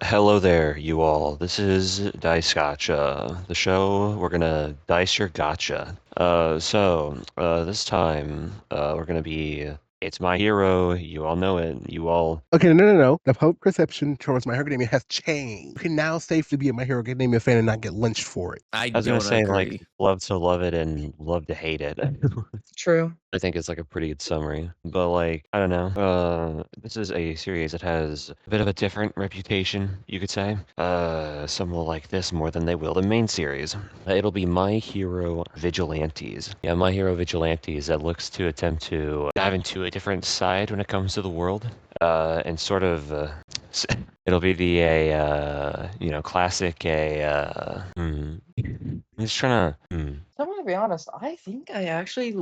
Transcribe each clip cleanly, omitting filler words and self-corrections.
Hello there, you all. This is Dice Gotcha, the show. We're gonna dice your gotcha. This time, we're gonna be. It's My Hero. You all know it. You all. Okay, no. The public perception towards My Hero Academia has changed. You can now safely be a My Hero Academia fan and not get lynched for it. I I was gonna don't say like agree. love to love it and love to hate it. True. I think it's like a pretty good summary. But like, I don't know. This is a series that has a bit of a different reputation, you could say. Some will like this more than they will the main series. It'll be My Hero Vigilantes. Yeah, My Hero Vigilantes that looks to attempt to dive into a different side when it comes to the world. And sort of it'll be the classic I'm just trying to I'm gonna be honest. I think I actually,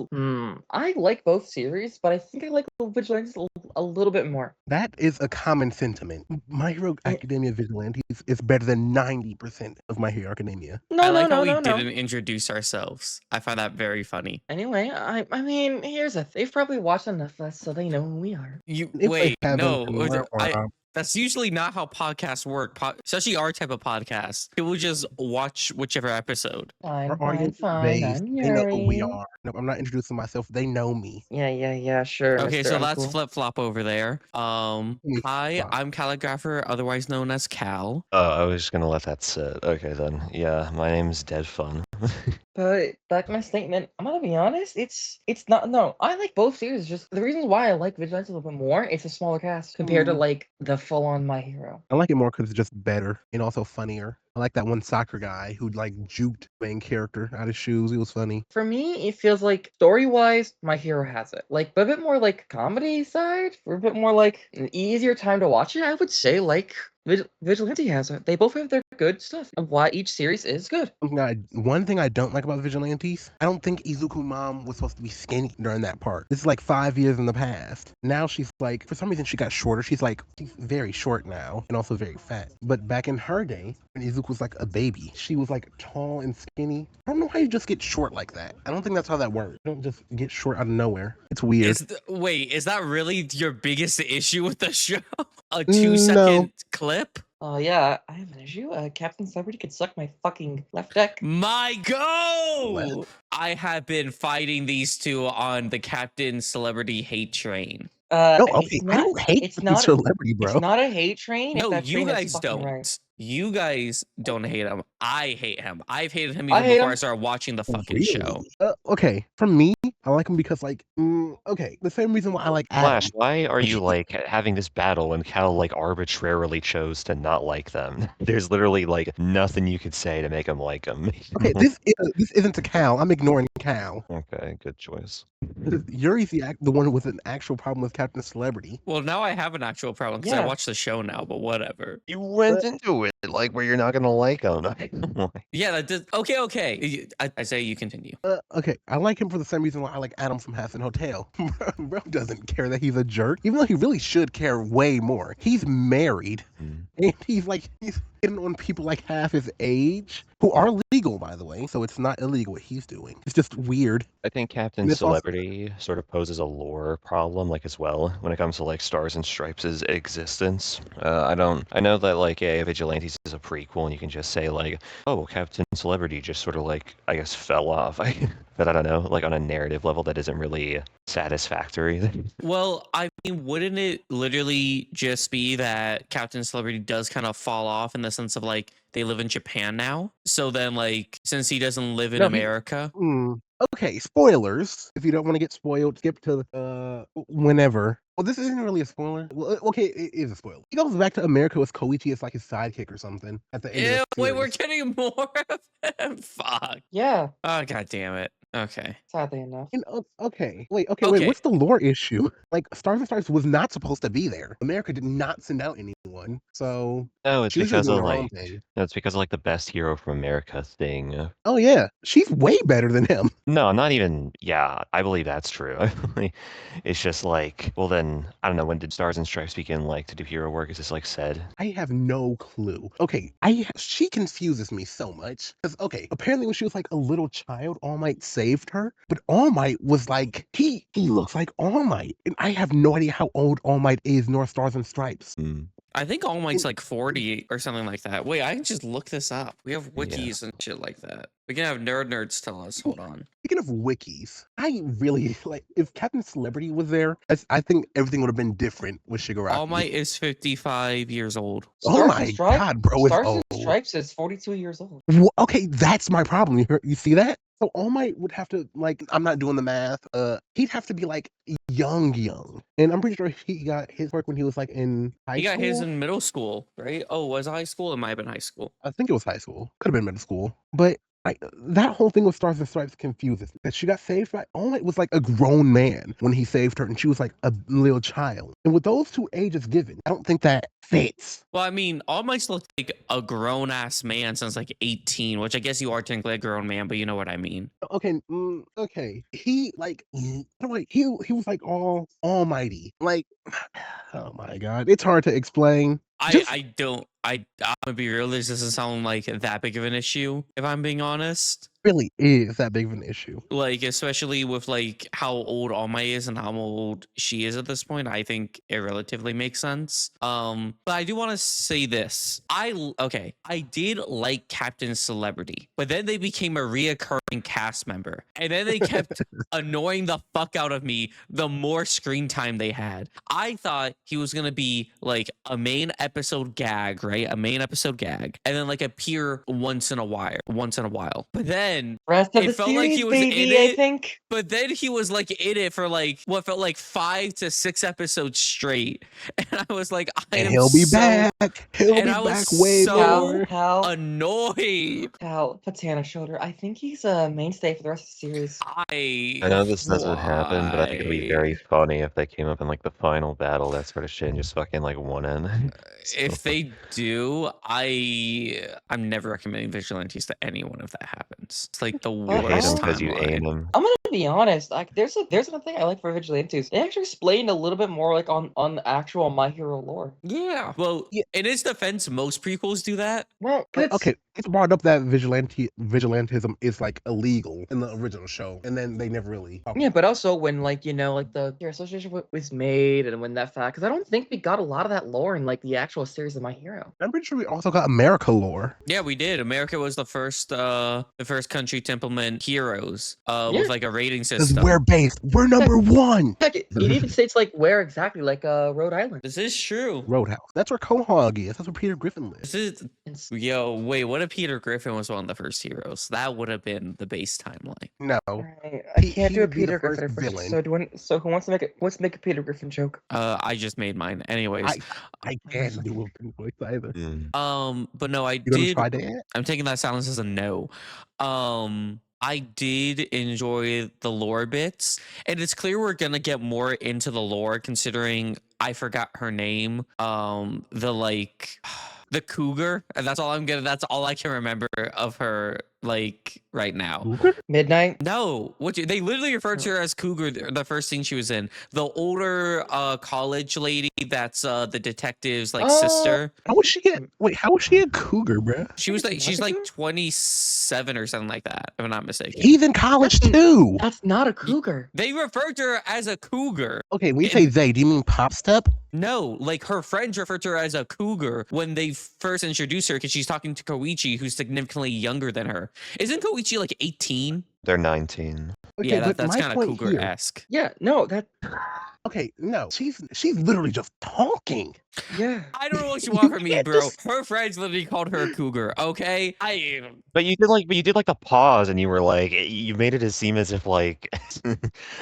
I like both series, but I think I like Vigilantes a little bit more. That is a common sentiment. My Hero Academia Vigilantes is better than 90% of My Hero Academia. I like how we didn't introduce ourselves. I find that very funny. Anyway, I mean, here's the they've probably watched enough of us so they know who we are. You If they wait, haven't, no, then we're- that's usually not how podcasts work. Especially our type of podcast. People just watch whichever episode. Fine, our fine, audience is fine. based. I'm They know who we Yuri. are. No, I'm not introducing myself. They know me. Yeah, sure. Okay, Mr. so that's Uncool. flip flop over there. Hi, I'm Clalagraphor, otherwise known as Cal. Oh, I was just gonna let that sit. Okay then. Yeah, my name's DeadFun. But back to my statement, I'm gonna be honest, it's not no. I like both series. Just the reasons why I like Vigilantes a little bit more, it's a smaller cast compared to like the full on My Hero. I like it more because it's just better and also funnier. I like that one soccer guy who like juked the main character out of shoes. He was funny. For me, it feels like story wise, My Hero has it. Like but a bit more like comedy side, or a bit more like an easier time to watch it. I would say like Vigilante has it. They both have their good stuff, and why each series is good. One thing I don't like about Vigilantes, I don't think Izuku's mom was supposed to be skinny during that part. This is like 5 years in the past. Now she's like, for some reason she got shorter. She's very short now and also very fat. But back in her day, when Izuku was like a baby, she was like tall and skinny. I don't know how you just get short like that. I don't think that's how that works. You don't just get short out of nowhere. It's weird. Wait, is that really your biggest issue with the show? A 2-second clip? Oh yeah, I have an issue. Captain Celebrity could suck my fucking left deck. My go! I have been fighting these two on the Captain Celebrity hate train. No, okay, I don't hate Celebrity, bro. It's not a hate train. No, that you train guys don't. Right. You guys don't hate him. I hate him. I've hated him even before I started watching the fucking show. Okay, for me, I like him because okay, the same reason why I like Flash, why are you like having this battle when Cal like arbitrarily chose to not like them? There's literally like nothing you could say to make him like him. Okay, this isn't a Cal. I'm ignoring Cal. Okay, good choice. Yuri's the one with an actual problem with Captain Celebrity. Well, now I have an actual problem because I watch the show now, but whatever. You went into it like where you're not gonna like him. Yeah, that does. Okay. I say you continue. Okay, I like him for the same reason why I like Adam from Hassan Hotel. Bro doesn't care that he's a jerk, even though he really should care way more. He's married, and he's getting on people like half his age, who are legal, by the way, so it's not illegal what he's doing. It's just weird. I think Captain Celebrity sort of poses a lore problem, like as well, when it comes to like Stars and Stripes' existence. I know that like Vigilantes is a prequel, and you can just say like, oh, Captain Celebrity just sort of like I guess fell off. But I don't know, like on a narrative level, that isn't really satisfactory. Well, I mean, wouldn't it literally just be that Captain Celebrity does kind of fall off in the sense of like they live in Japan now? So then, like, since he doesn't live in America. Okay, spoilers. If you don't want to get spoiled, skip to whenever. Well, this isn't really a spoiler. Well, okay, it is a spoiler. He goes back to America with Koichi as like his sidekick or something at the end of the Wait, series. we're getting more of him? Fuck. Yeah. Oh, god damn it. Okay. Sadly enough. Okay. Wait, what's the lore issue? Like, Stars and Stripes was not supposed to be there. America did not send out anyone, so... No, it's because of like... No, it's because of like the best hero from America thing. Oh yeah, she's way better than him. No, not even... Yeah, I believe that's true. It's just like... Well then, I don't know, when did Stars and Stripes begin like to do hero work? Is this like said? I have no clue. Okay, she confuses me so much. Because, okay, apparently when she was like a little child, All Might saved her. But All Might was like... He looks like All Might. And I have no idea how old All Might is, nor Stars and Stripes. I think All Might's And- like 40 or something like that. Wait, I can just look this up. We have Yeah. wikis and shit like that. We can have nerds tell us. Hold on. Speaking of wikis, I really like if Captain Celebrity was there. I think everything would have been different with Shigaraki. All Might is 55 years old. Oh Stars my and Stripes, God, bro, it's Stars old. and Stripes is 42 years old. Okay, that's my problem. You see that? So All Might would have to like. I'm not doing the math. He'd have to be like young, and I'm pretty sure he got his work when he was like in high He school. got his in middle school, right? Oh, was it high school? It might have been high school. I think it was high school. Could have been middle school. But like that whole thing with Stars and Stripes confuses me. That she got saved by All Might was like a grown man when he saved her, and she was like a little child. And with those two ages given, I don't think that fits. Well, I mean, All Might's looked like a grown ass man since like 18, which I guess you are technically a grown man, but you know what I mean. Okay, okay. He like he was like all almighty. Like, oh my God, it's hard to explain. I'm gonna be real, this doesn't sound like that big of an issue, if I'm being honest. Really is that big of an issue. Like, especially with like how old All Might is and how old she is at this point, I think it relatively makes sense. But I do want to say this. I did like Captain Celebrity, but then they became a reoccurring cast member. And then they kept annoying the fuck out of me the more screen time they had. I thought he was gonna be like a main episode gag, right? A main episode gag, and then like appear once in a while. But then Rest of it the felt series, like he was baby, in I it. think. But then he was like in it for like what felt like 5 to 6 episodes straight, and I was like, And he'll be back. He'll be and I was back way so- more. How annoyed. Patana Shoulder. I think he's a mainstay for the rest of the series. I know this doesn't happen, but I think it'd be very funny if they came up in like the final battle, that sort of shit, and just fucking like won in. If they do, I'm never recommending Vigilantes to anyone if that happens. It's like the I You hate worst him because you timeline. aim him. I'm gonna be honest. Like, there's another thing I like for Vigilantes. They actually explained a little bit more, like on the actual My Hero lore. Yeah. Well, Yeah. in its defense, most prequels do that. Well, But, okay, it's brought up that vigilantism is like illegal in the original show, and then they never really. Yeah, but also when like the your association was made, and when that fact, because I don't think we got a lot of that lore in like the actual series of My Hero. I'm pretty sure we also got America lore. Yeah, we did. America was the first country to implement heroes Yeah. with like a rating Because system. we're based. We're number one. Heck, it even states like where exactly, like Rhode Island. This is true. Roadhouse. That's where Quahog is. That's where Peter Griffin lives. This is It's- yo. Wait, what if Peter Griffin was one of the first heroes? That would have been the base timeline. No. Alright, I He- can't he do a would be the Peter first Griffin villain. impression. So who wants to make a Peter Griffin joke? I just made mine. Anyways, I can't do a voice either. but no, I You gonna did. try that? I'm taking that silence as a no. I did enjoy the lore bits, and it's clear we're gonna get more into the lore considering I forgot her name. The cougar, and that's all I can remember of her like right now. Midnight. No, they literally referred to her as Cougar the first thing she was in. The older college lady that's the detective's like Oh. sister. How was she a cougar, bruh? She's What? like 27 or something like that, if I'm not mistaken. He's in college too. That's not a cougar. They referred to her as a cougar. Okay, when you say they, do you mean Pop Step? No, like her friends referred to her as a cougar when they first introduced her because she's talking to Koichi, who's significantly younger than her. Isn't Koichi like 18? They're 19. Okay, Yeah, but that's my kind of point here- cougar-esque. Yeah, no, that. Okay, no, she's literally just talking. Yeah. I don't know what you You want from me, can't bro. just- Her friends literally called her a cougar. Okay, But you did like the pause, and you were like, you made it seem as if like,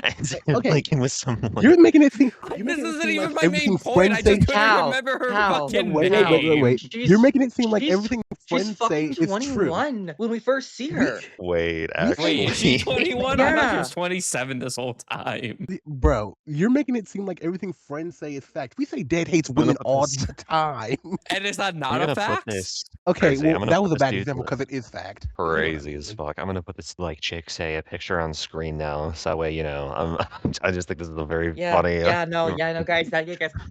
as if, Okay. like it was someone. You're making it seem. this you're making it isn't seem even like my main everything point. I friends say- just couldn't How? remember her How? fucking Wait, name. She's- You're making it seem like she's- everything She's friends say fucking is true. 21 when we first see her. Wait, actually, Wait, is she 21? I thought she Yeah. was 27 this whole time. Bro, you're making it seem like everything friends say is fact. We say Dad hates gonna women put all this- the time. And is that I'm not gonna a put fact? this Okay, Crazy. I'm well, gonna that put was a this bad dude example to- because it is fact. crazy as fuck. I'm gonna put this like chick say a picture on screen now, so that way you know. I just think this is a very Yeah, funny. guys,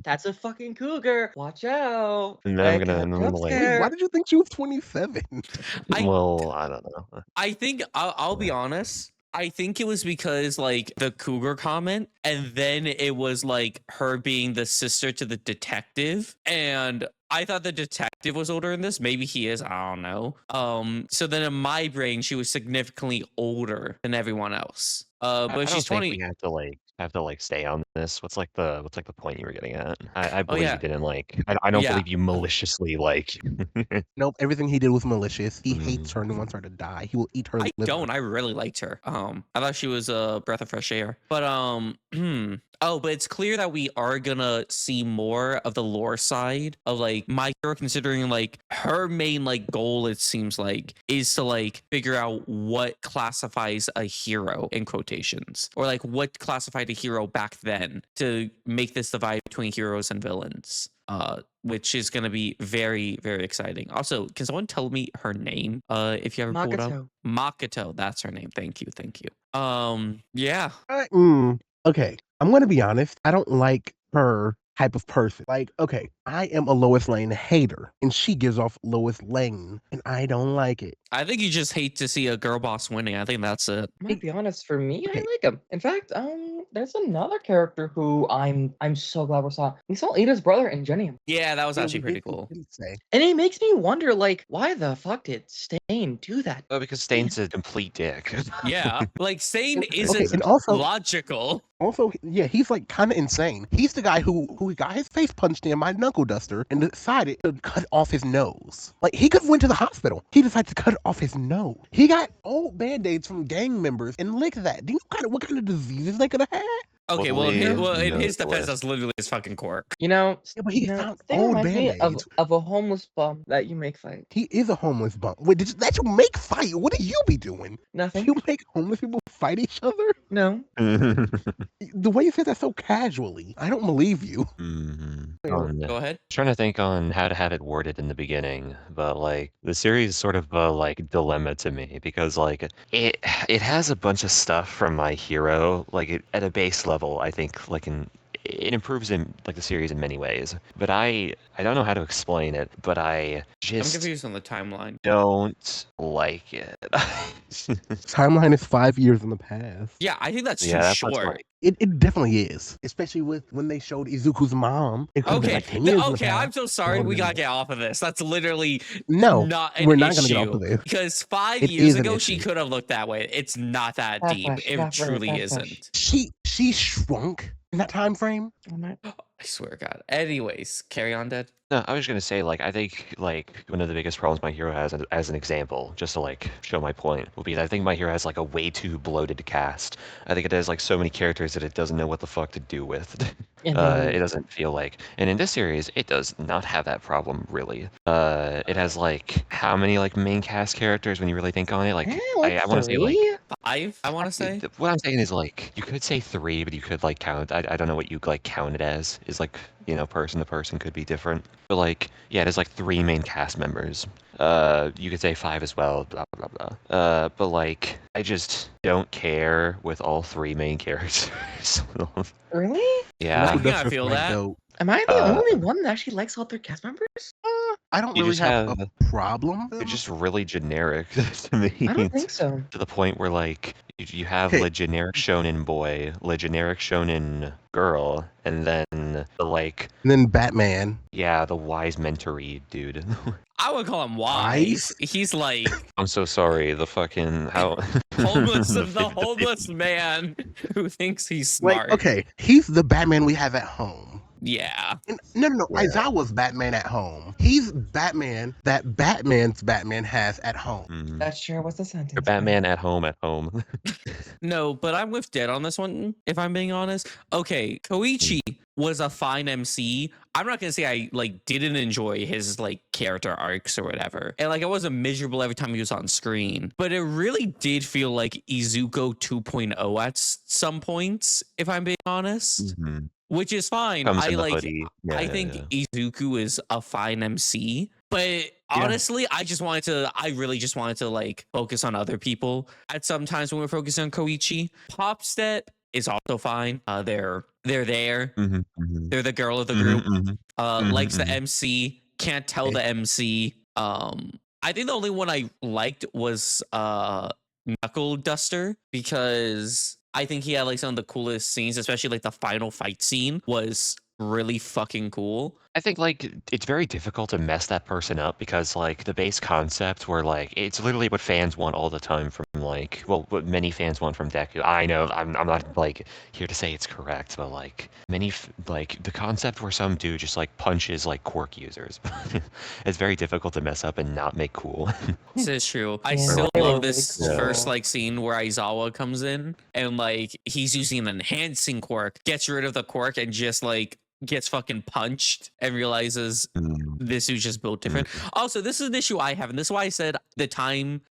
that's a fucking cougar. Watch out. And then I'm Like, gonna jump like- scare. Why did you think she was 27? I- Well, I don't know. I think I'll be honest. I think it was because like the cougar comment, and then it was like her being the sister to the detective, and I thought the detective was older in this. Maybe he is. I don't know. So then in my brain, she was significantly older than everyone else. But I she's don't think 20. we have to stay on this. What's the point you were getting at? I Oh believe you yeah, didn't I don't yeah. believe you maliciously like. Nope, everything he did was malicious. He hates Mm. her and wants her to die. He will eat her I liver. don't. I really liked her. I thought she was a breath of fresh air. But oh, but it's clear that we are gonna see more of the lore side of like my hero, considering like her main like goal, it seems like, is to like figure out what classifies a hero in quotations, or like what classified a hero back then, to make this divide between heroes and villains. Which is going to be very, very exciting. Also, can someone tell me her name? If you ever pulled up Makoto. Makoto, that's her name. Thank you, thank you. Yeah, Okay, I'm gonna be honest. I don't like her type of person. Like, okay, I am a Lois Lane hater, and she gives off Lois Lane, and I don't like it. I think you just hate to see a girl boss winning. I think that's it. I'm gonna be honest, for me, I Okay, like him. In fact, there's another character who I'm so glad we saw. We saw Ida's brother in Genium. Yeah, that was yeah, actually we pretty did, cool. didn't say. And it makes me wonder, like, why the fuck did Stain do that? Oh, because Stain's a complete dick. Yeah, like Sane Okay, isn't and logical. also, yeah, he's like kind of insane. He's the guy who got his face punched in by knuckle duster and decided to cut off his nose. Like, he could have went to the hospital. He decided to cut off his nose. He got old band-aids from gang members and licked that. Do you know what kind of diseases they could have had? Okay, Fully well, in his defense, noseless. that's literally his fucking quirk. Yeah, but he found Stain old reminds me band-aids. of a homeless bum that you make fight. He is a homeless bum. Wait, that you make fight? What do you be doing? Nothing. You make homeless people fight each other? No. The way you said that so casually, I don't believe you. Go ahead. Trying to think on how to have it worded in the beginning, but like the series is sort of a like dilemma to me because like it has a bunch of stuff from My Hero, like at a base level. I think like it improves in like the series in many ways, but I don't know how to explain it, but I I'm just confused on the timeline. don't like it. Timeline is 5 years in the past. Yeah, I think that's too Yeah, that's short. like It definitely is, especially with when they showed Izuku's mom. It could have been Okay, like 10 years in the okay, I'm past. so sorry. would've We been gotta like- get off of this. That's literally No, not an we're not issue. gonna get off of this. Because 5 It years is an ago, she issue. could have looked that way. It's not that deep. Backlash, It backlash, truly backlash. isn't. She shrunk in that time frame. I swear to God. Anyways, carry on, Dead. No, I was gonna say, like, I think, like, one of the biggest problems My Hero has, as an example, just to, like, show my point, would be that I think My Hero has, like, a way too bloated cast. I think it has, like, so many characters that it doesn't know what the fuck to do with. It doesn't feel like... And in this series, it does not have that problem, really. It has, like, how many, like, main cast characters when you really think on it? Like, like I want to say, like... 3? 5, I want to say. What I'm saying is, like, you could say 3, but you could, like, count... I don't know what you, like, count it as. Is, like, you know, person to person could be different. But, like, yeah, there's, like, 3 main cast members. You could say 5 as well, blah, blah, blah. But, like, I just don't care with all 3 main characters. Really? Yeah. I Knuckle kinda Duster's feel quite that. dope. Am I the Uh, only one that actually likes all their cast members? I don't You really just have have... a problem. They're just really generic to me. I don't think so. To the point where, like, you have Okay. the generic shonen boy, the generic shonen girl, and then the, like, And then Batman. yeah, the wise mentor-y dude. I would call him wise. He's like I'm so sorry, the fucking... How... homeless, the the- homeless man who thinks he's smart. Like, okay, he's the Batman we have at home. Yeah. And, no. Yeah. Aizawa's Batman at home. He's Batman that Batman's Batman has at home. Mhm. That sure was the sentence. Or Batman at home at home. No, but I'm with Dead on this one, if I'm being honest. Okay, Koichi was a fine MC. I'm not gonna say I like didn't enjoy his like character arcs or whatever. And like I wasn't miserable every time he was on screen. But it really did feel like Izuku 2.0 at some points, if I'm being honest. Mhm. Which is fine. Comes I in the like hoodie. Yeah, I think Izuku is a fine MC, but honestly, I really just wanted to like focus on other people at some times when we're focusing on Koichi. Popstep is also fine. They're there. Mhm, mhm. They're the girl of the Mhm, group. mhm. Likes the mhm. MC. Can't tell the MC. I think the only one I liked was knuckle duster because I think he had like some of the coolest scenes, especially like the final fight scene was really fucking cool. I think like it's very difficult to mess that person up because like the base concept where like it's literally what fans want all the time from like what many fans want from Deku. I know I'm not like here to say it's correct, but like like the concept where some dude just like punches like quirk users. It's very difficult to mess up and not make cool. This is true. I Yeah, still they were love really this cool. first like scene where Aizawa comes in and like he's using an enhancing quirk, gets rid of the quirk and just like gets fucking punched and realizes Mm, this is just built different. mm. Also, this is an issue I have, and this is why I said the time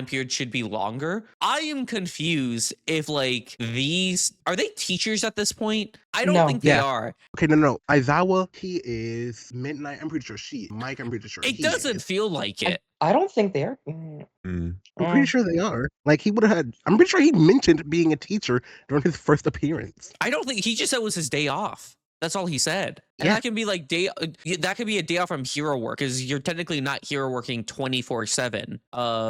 period should be longer. I am confused if like these are they teachers at this point? I don't No. think they Yeah. are. Okay, no. Aizawa, he is. Midnight, I'm pretty sure she is. Mike, I'm pretty sure It he doesn't is. feel like it. I don't think they are. Mm. I'm pretty sure they are. Like, he would have had. I'm pretty sure he mentioned being a teacher during his first appearance. I don't think he just said it was his day off. That's all he said. And Yeah. that can be like that could be a day off from hero work because you're technically not hero working 24/7.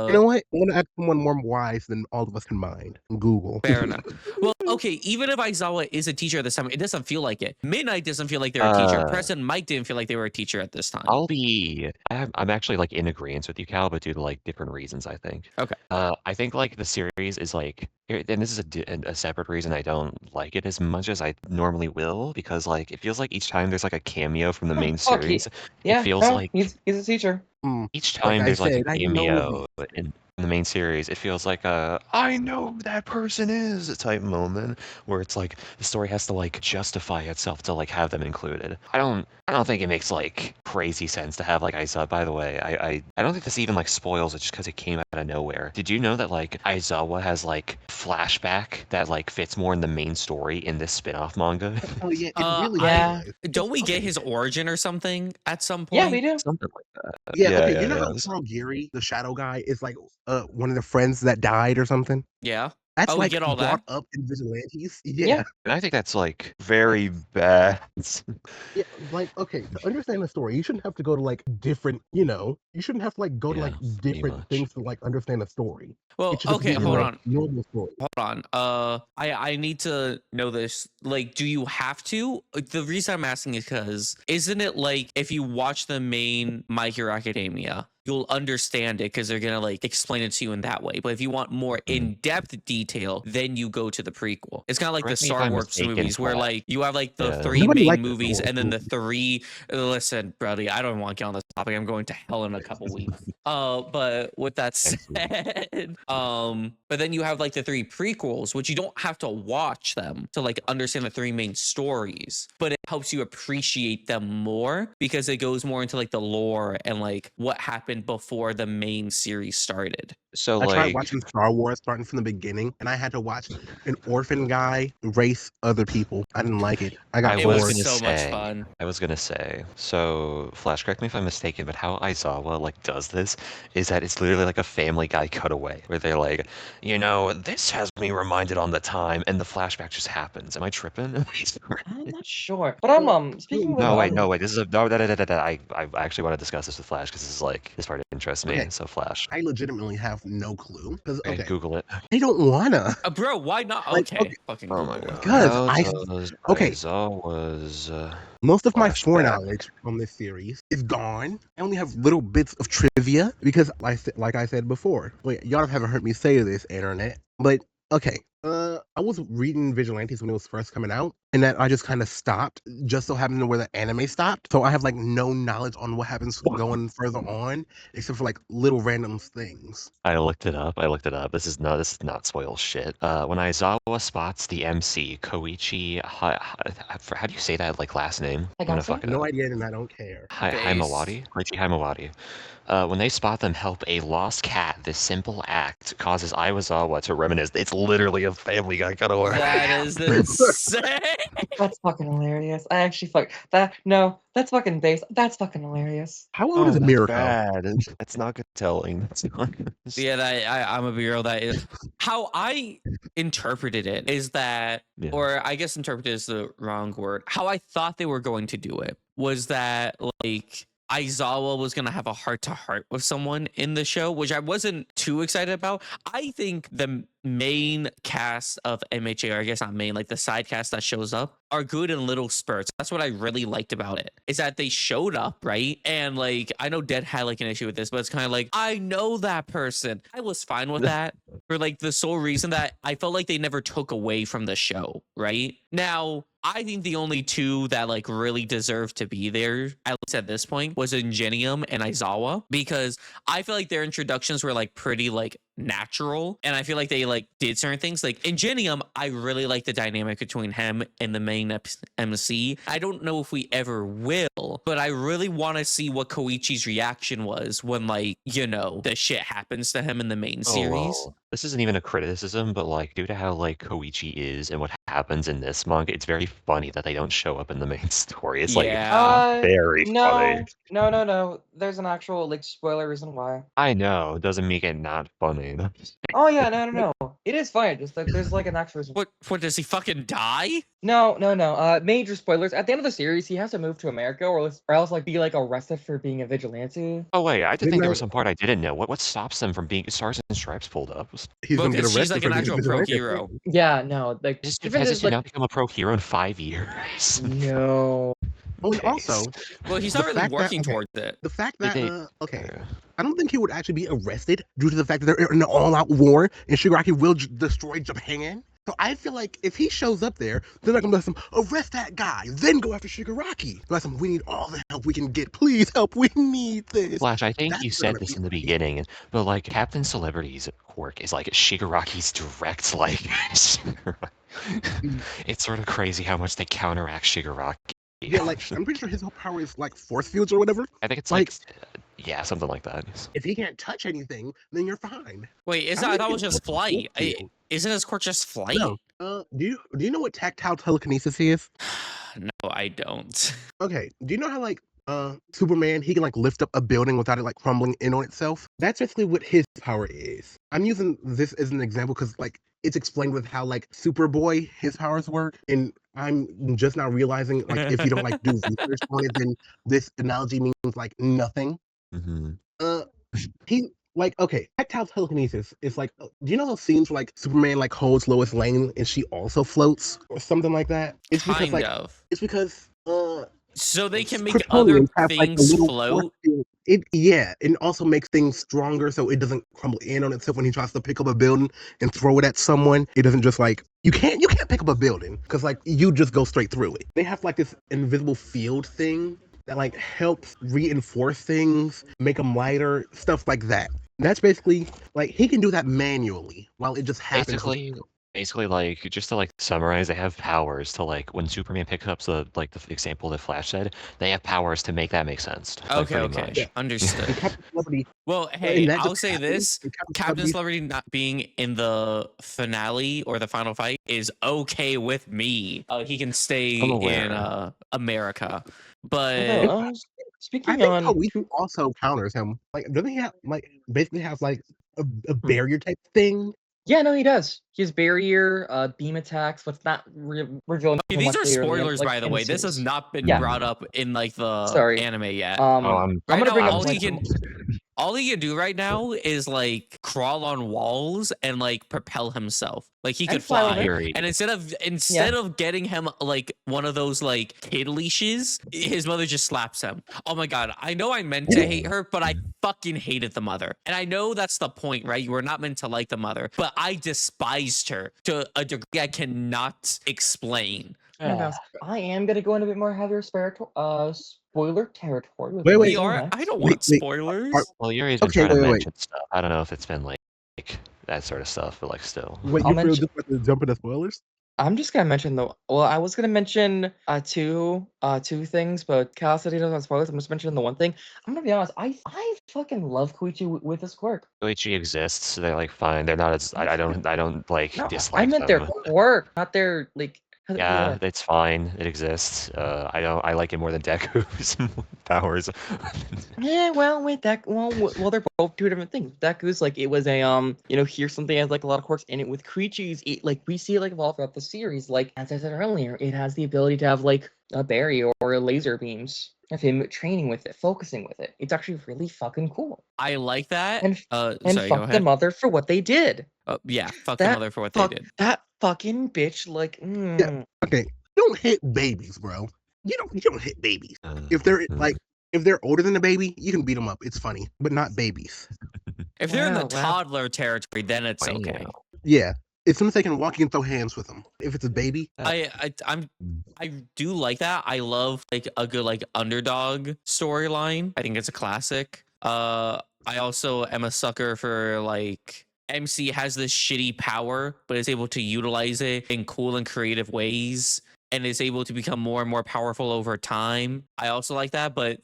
You know what? I'm going to ask someone more wise than all of us combined. Google. Fair enough. Well, okay, even if Aizawa is a teacher at this time, it doesn't feel like it. Midnight doesn't feel like they're a teacher. President Mike didn't feel like they were a teacher at this time. I'm actually like in agreement with you, Cal, but due to like different reasons, I think. Okay. I think like the series is like, and this is a separate reason I don't like it as much as I normally will, because like it feels like each time there's like a cameo from the main Fuck you. series, Yeah, it feels no, like he's a teacher. each Like time I there's like said, a I know cameo in the main series, it feels like a I know who that person is type moment where it's like the story has to like justify itself to like have them included. I don't think it makes like crazy sense to have like Aizawa. By the way, I don't think this even like spoils it just because it came out of nowhere. Did you know that like Aizawa has like flashback that like fits more in the main story in this spin-off manga? Oh, yeah. It Uh, really Yeah. does. Don't we get Okay. his origin or something at some point? Yeah, we do. Something like that. Yeah, Yeah, okay. yeah, You know yeah. how Carl Geary, the shadow guy, is like one of the friends that died or something? Yeah. That's Oh, we like get all brought that? up in Vigilantes. Yeah. Yeah. And I think that's like very bad. Yeah, like, okay, to understand the story, you shouldn't have to go to like different, you shouldn't have to like go to like Yeah, pretty different much. things to like understand the story. Well, It should just okay, be hold like on. normal story. Hold on. I need to know this. Like, do you have to? The reason I'm asking is because isn't it like if you watch the main My Hero Academia, you'll understand it because they're gonna like explain it to you in that way. But if you want more in-depth detail, then you go to the prequel. It's kind of like the Correct me if Star I'm Wars mistaken, movies where Flash. like you have like the Yeah. 3 Nobody main liked the Star movies Wars and then the movies. 3. Listen, Brody, I don't want to get on this topic. I'm going to hell in a couple weeks. But with that said, but then you have like the 3 prequels, which you don't have to watch them to like understand the 3 main stories, but it helps you appreciate them more because it goes more into like the lore and like what happened before the main series started. So I tried like watching Star Wars starting from the beginning, and I had to watch an orphan guy race other people. I didn't like it. I got It was bored. so much fun. I was gonna say, so Flash, correct me if I'm mistaken, but how Aizawa like does this is that it's literally like a Family Guy cutaway where they're like, this has me reminded on the time, and the flashback just happens. Am I tripping? I'm not sure. But I'm speaking with No, wait. This is I actually want to discuss this with Flash because this part interests me. Okay. So Flash, I legitimately have no clue because okay, Google it. I don't wanna. Bro, why not? Like, Okay, okay. fucking Oh my Google it. god. Because okay. Aizawa's Most of my Flashback. foreknowledge from this series is gone. I only have little bits of trivia because, like I said before, wait, y'all haven't heard me say this, internet. But okay, I was reading Vigilantes when it was first coming out, and that I just kind of stopped. Just so happened to where the anime stopped, so I have like no knowledge on what happens going further on, except for like little random things. I looked it up. This is not spoil shit. When Aizawa spots the MC Koichi, how do you say that like last name? I'm gonna Higase? fuck it No up. idea, and I don't care. Himawari? Koichi Himawari. When they spot them help a lost cat, this simple act causes Aizawa to reminisce. It's literally a Family Guy cutaway. That is insane. That's fucking hilarious. I actually that. No, that's fucking base. That's fucking hilarious. How old is Mirko? Bad. That's not good telling. That's not good. Yeah, I'm a bureau. That is how I interpreted it. Is that, Yeah. or I guess interpreted is the wrong word. How I thought they were going to do it was that like Aizawa was gonna have a heart-to-heart with someone in the show, which I wasn't too excited about. I think the main cast of MHA, or I guess not main, like the side cast that shows up, are good in little spurts. That's what I really liked about it, is that they showed up, right? And like, I know Dead had like an issue with this, but it's kind of like, I know that person. I was fine with that for like the sole reason that I felt like they never took away from the show, right? Now, I think the only two that like really deserve to be there, at least at this point, was Ingenium and Aizawa, because I feel like their introductions were like pretty like natural, and I feel like they like did certain things. Like Ingenium, I really like the dynamic between him and the main MC. I don't know if we ever will, but I really want to see what Koichi's reaction was when like, you know, the shit happens to him in the main series. Well, this isn't even a criticism, but like due to how like Koichi is and what happens in this manga, it's very funny that they don't show up in the main story. It's like very funny. No. There's an actual like spoiler reason why. I know, it doesn't make it not funny. Oh yeah, no. It is fine. Just like there's like an actual reason. What does he fucking die? No. Major spoilers. At the end of the series, he has to move to America, or else like be like arrested for being a vigilante. Oh wait, I did Didn't think there I- was some part I didn't know. What stops them from being Stars and Stripes pulled up? He's gonna get Because arrested. she's like an for being actual a pro vigilante. hero. Yeah, no. Like Has even this this dude like not become a pro hero in 5 years? no. Oh, and Okay. also, Well, he's The not really fact that- working okay. towards it. the fact Did that they- I don't think he would actually be arrested due to the fact that they're in an all-out war and Shigaraki will destroy Japan. So I feel like if he shows up there, they're not gonna let him arrest that guy, then go after Shigaraki. Let him, we need all the help we can get. Please help. We need this. Flash, I think That's you gonna said be this in the funny. beginning, but like Captain Celebrity's quirk is like Shigaraki's direct like it's sort of crazy how much they counteract Shigaraki. Yeah, like I'm pretty sure his whole power is like force fields or whatever. I think it's like- yeah, something like that. If he can't touch anything, then you're fine. Wait, I I thought it think was it's just more flight. force field. Isn't his quirk just flight? No. Do you know what tactile telekinesis is? No, I don't. Okay. Do you know how like Superman, he can like lift up a building without it like crumbling in on itself? That's basically what his power is. I'm using this as an example because like it's explained with how like Superboy his powers work, and I'm just now realizing like if you don't like do research on it, then this analogy means like nothing. Mm-hmm. He like okay, tactile telekinesis is like do you know those scenes where like Superman like holds Lois Lane and she also floats or something like that? It's because Kind like of. it's because So they can make other Kryptonians have, like, a things little force float. field. It also makes things stronger so it doesn't crumble in on itself when he tries to pick up a building and throw it at someone. It doesn't just like you can't pick up a building because like you just go straight through it. They have like this invisible field thing that like helps reinforce things, make them lighter, stuff like that. That's basically like he can do that manually while it just happens. Basically, like just to like summarize, they have powers to like when Superman picks up the example that Flash said, they have powers to make that make sense. Like, Okay, pretty okay, much. understood. And Captain Celebrity, Well, and hey, that I'll just say happens, this: and Captain Celebrity- Celebrity not being in the finale or the final fight is okay with me. He can stay I'm aware. in America, but No, I speaking think on Koichi also counters him. Like, doesn't he have like basically have like a Hmm. barrier type thing? yeah, no, he does. He has barrier, beam attacks, but it's not revealed. okay, these are spoilers, by the way. This has not been Yeah. brought up in like the Sorry. anime yet. Oh, I'm I'm Right gonna now, bring up all like, he can do right now is like crawl on walls and like propel himself. Like he And could fly fly. over. Yuri. And instead of getting him like one of those like kid leashes, his mother just slaps him. Oh my god. I know I meant to hate her, but I fucking hated the mother. And I know that's the point, right? You were not meant to like the mother, but I despised her to a degree I cannot explain. I am gonna go into a bit more heavier spoiler territory. with Wait, what wait. We I'm are. doing I next. don't Wait, want wait, spoilers. Well, Yuri's been Okay, trying to wait. mention stuff. I don't know if it's been like that sort of stuff, but like still. Wait, I'll you feel mention- just about to jump into spoilers? I'm just gonna mention I was gonna mention two things, but Cal said he doesn't want spoilers. I'm just mentioning the one thing. I'm gonna be honest. I fucking love Koichi with his quirk. Koichi exists. So they're like fine. They're not as I don't like No, dislike I meant them. their quirk, not their like. Yeah, it's fine. It exists. I like it more than Deku's powers. Yeah, well, with that, well, they're both two different things. Deku's like it was a here's something that has like a lot of quirks in it. With Koichi's, it like we see it like evolve throughout the series. Like as I said earlier, it has the ability to have like a berry or laser beams of him training with it, focusing with it. It's actually really fucking cool. I like that. And Sorry, go fuck the ahead. mother for what they did. Yeah, fuck the That mother for what they did. That fucking bitch, like, Okay, don't hit babies, bro. You don't hit babies. If they're older than a baby, you can beat them up. It's funny, but not babies. If they're in the Wow. toddler territory, then it's okay. Yeah, as soon as they can walk, you can throw hands with them. If it's a baby, I do like that. I love like a good like underdog storyline. I think it's a classic. I also am a sucker for like MC has this shitty power, but is able to utilize it in cool and creative ways, and is able to become more and more powerful over time. I also like that, but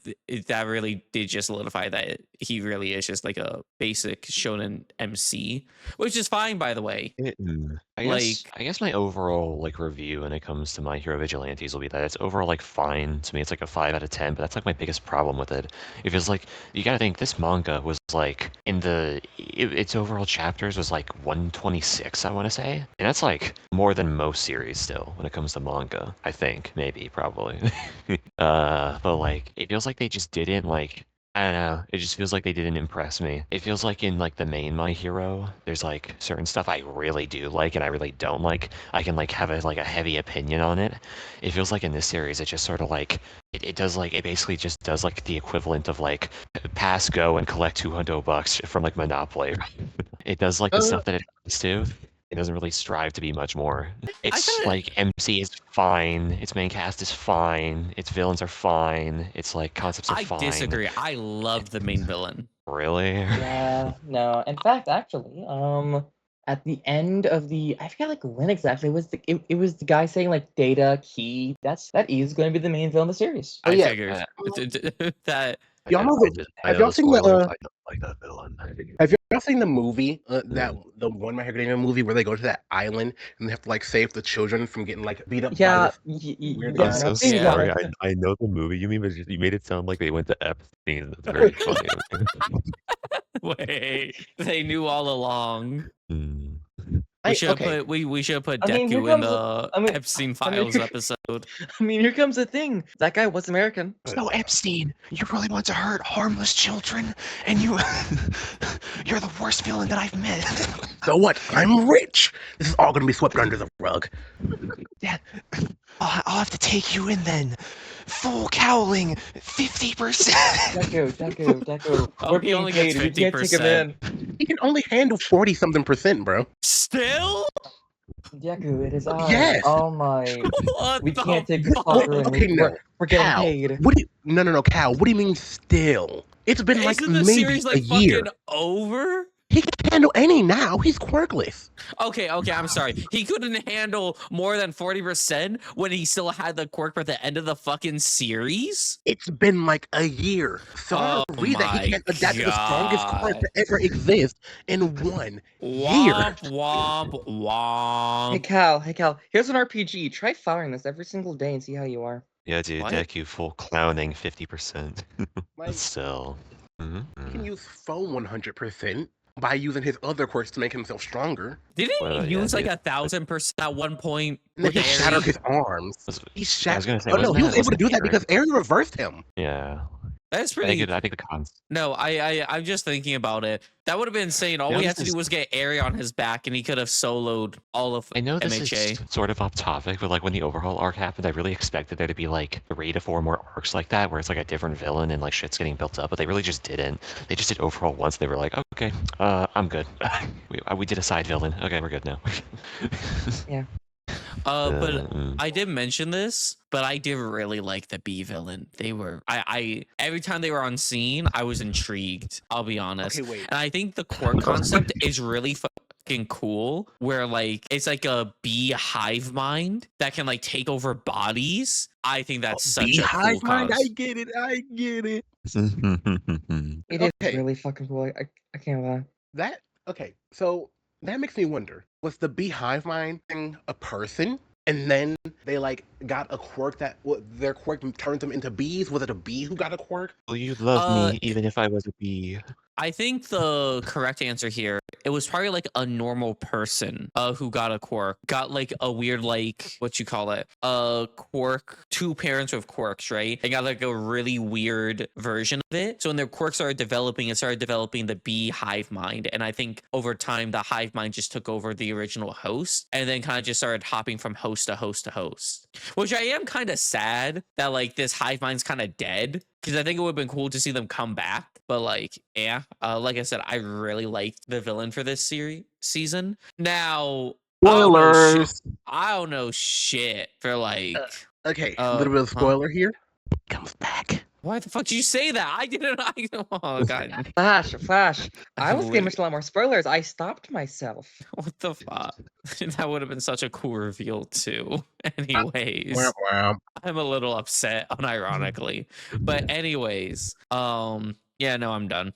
that really did just solidify that he really is just like a basic shonen MC, which is fine, by the way. I guess my overall like review when it comes to My Hero Vigilantes will be that it's overall like fine to me. It's like a 5 out of 10, but that's like my biggest problem with it. It feels like you gotta think this manga was like its overall chapters was like 126, I want to say, and that's like more than most series still when it comes to manga. I think maybe probably, but like it feels like they just didn't like. I don't know. It just feels like they didn't impress me. It feels like in like the main My Hero, there's like certain stuff I really do like and I really don't like. I can like have a heavy opinion on it. It feels like in this series, it just sort of like it does like it basically just does like the equivalent of like pass go and collect $200 from like Monopoly. It does like the stuff that it has to. It doesn't really strive to be much more. It's like MC is fine. Its main cast is fine. Its villains are fine. Its like concepts are fine. I disagree. I love the main villain. Really? Yeah, no. In fact, actually, at the end of I forget like when exactly it was the guy saying like data key. That is going to be the main villain of the series. I yeah. figured that. Y'all know that. Have y'all seen I don't like that villain. Have y'all seen the movie the one My Hero Academia movie where they go to that island and they have to like save the children from getting like beat up? Yeah, by weird yeah, I'm so I've seen sorry. that. I know the movie you mean, but you made it sound like they went to Epstein. That's very funny. Wait, they knew all along. I We should have put I mean, here Deku in comes the Epstein Files episode. I mean, here comes the thing. That guy was American. So Epstein, you really want to hurt harmless children, and you're the worst villain that I've met. So what? I'm rich. This is all gonna be swept under the rug. Yeah, I'll have to take you in then. Full cowling, 50%. Deku. Oh, We're he being only gets paid. We can't take him 50%. in. He can only handle 40-something%, bro. Still? Deku, it is I. Yes. Oh my. What We the can't take this fuck? fucker in. Okay, no. We're getting Cal, paid. what do you? No, Cal. What do you mean still? It's been like Isn't the maybe series a like year. fucking over? He can't handle any now. He's quirkless. Okay, I'm sorry. He couldn't handle more than 40% when he still had the quirk at the end of the fucking series? It's been like a year. Sorry that he can't adapt to the strongest quirk to ever exist in 1 year. Womp womp. Hey Cal, here's an RPG. Try firing this every single day and see how you are. Yeah, dude, What? Deku full clowning 50%. Like, But still. he can use phone 100% by using his other quirks to make himself stronger. Didn't Well, he yeah, use like dude. 1,000% at one point? And then he with shattered Aerie? his arms. He I was shattered. gonna say, Oh no, wasn't he was that- able to do wasn't that because Aaron reversed him. Yeah. That's I pretty. think the cons. No, I'm just thinking about it. That would have been insane. All You know, we this had to do is- was get Aerie on his back, and he could have soloed all of I know this MHA. is sort of off topic, but like when the overhaul arc happened, I really expected there to be like 3 to 4 more arcs like that, where it's like a different villain and like shit's getting built up, but they really just didn't. They just did overhaul once. They were like, okay, I'm good. we did a side villain. Okay, we're good now. Yeah. But I did mention this, but I did really like the B villain. They were I every time they were on scene, I was intrigued. I'll be honest. Okay, wait. And I think the core concept is really fucking cool, where like it's like a bee hive mind that can like take over bodies. I think that's such a cool Beehive mind. I concept. get it. It is Okay. really fucking cool. I can't lie. That okay. So that makes me wonder: was the beehive mind thing a person, and then they like got a quirk that their quirk turned them into bees? Was it a bee who got a quirk? Will you love me even if I was a bee? I think the correct answer here, it was probably like a normal person who got a quirk, got like a weird, like, what you call it, a quirk, two parents with quirks, right? And got like a really weird version of it. So when their quirks started developing, it started developing the bee hive mind. And I think over time, the hive mind just took over the original host and then kind of just started hopping from host to host to host, which I am kind of sad that like this hive mind's kind of dead, because I think it would have been cool to see them come back. But like, yeah, like I said, I really liked the villain for this season. Now, Spoilers. I don't know shit for like. Okay, a little bit of spoiler here. Comes back. Why the fuck did you say that? I didn't. Oh god. Flash. I was giving Wait. a lot more spoilers. I stopped myself. What the fuck? That would have been such a cool reveal too. Anyways, Wow. I'm a little upset, unironically. But anyways, yeah, no, I'm done.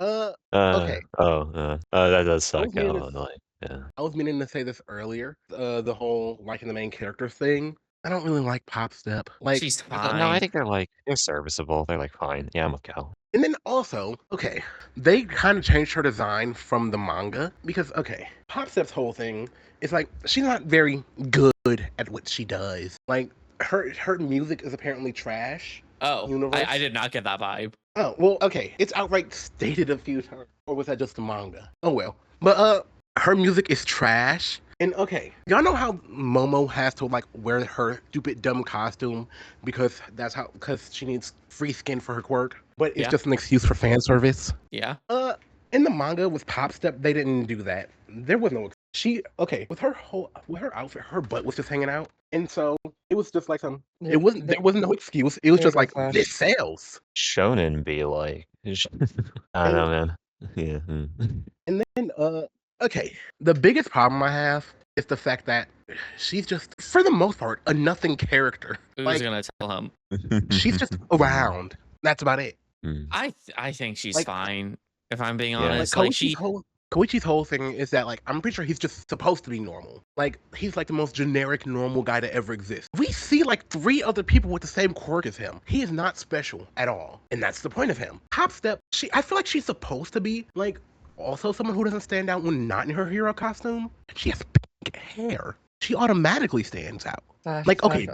Okay. That does suck. Okay, Oh, like, yeah. I was meaning to say this earlier. The whole liking the main character thing. I don't really like Pop Step. Like, She's No, fine. I think they're serviceable. They're like fine. Yeah, I'm with Cal. and then also, okay, they kind of changed her design from the manga because, okay, Pop Step's whole thing is like she's not very good at what she does. Like her music is apparently trash. Oh, Universe. I did not get that vibe. Oh well, okay, it's outright stated a few times, or was that just the manga? Oh well, but her music is trash. And okay, y'all know how Momo has to like wear her stupid dumb costume because she needs free skin for her quirk, but it's Yeah. just an excuse for fan service. Yeah. In the manga with Pop Step, they didn't do that. There was no with her outfit, her butt was just hanging out, and so it was just like there wasn't no excuse. It was There you just go, like Flash. this sells. Shonen be like. I don't know, man. Yeah. And then okay, the biggest problem I have is the fact that she's just, for the most part, a nothing character. Who's Like, gonna tell him? she's just around. That's about it. I think she's Like- fine. If I'm being Yeah. honest, Like, like she. Koichi's whole thing is that, like, I'm pretty sure he's just supposed to be normal. Like, he's like the most generic normal guy to ever exist. We see like 3 other people with the same quirk as him. He is not special at all, and that's the point of him. Hop Step, I feel like she's supposed to be like also someone who doesn't stand out when not in her hero costume. She has pink hair. She automatically stands out. Like, okay,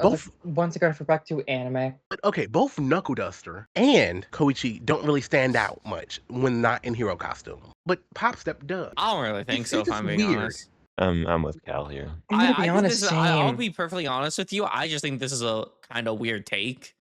Once again, for back to anime. But okay, both Knuckle Duster and Koichi don't really stand out much when not in hero costume. But Pop Step does. I don't really think It's so. If just I'm being weird. honest. I'm with Cal here. I'm gonna be think honest, this is- I'll same. be perfectly honest with you. I just think this is a kind of weird take.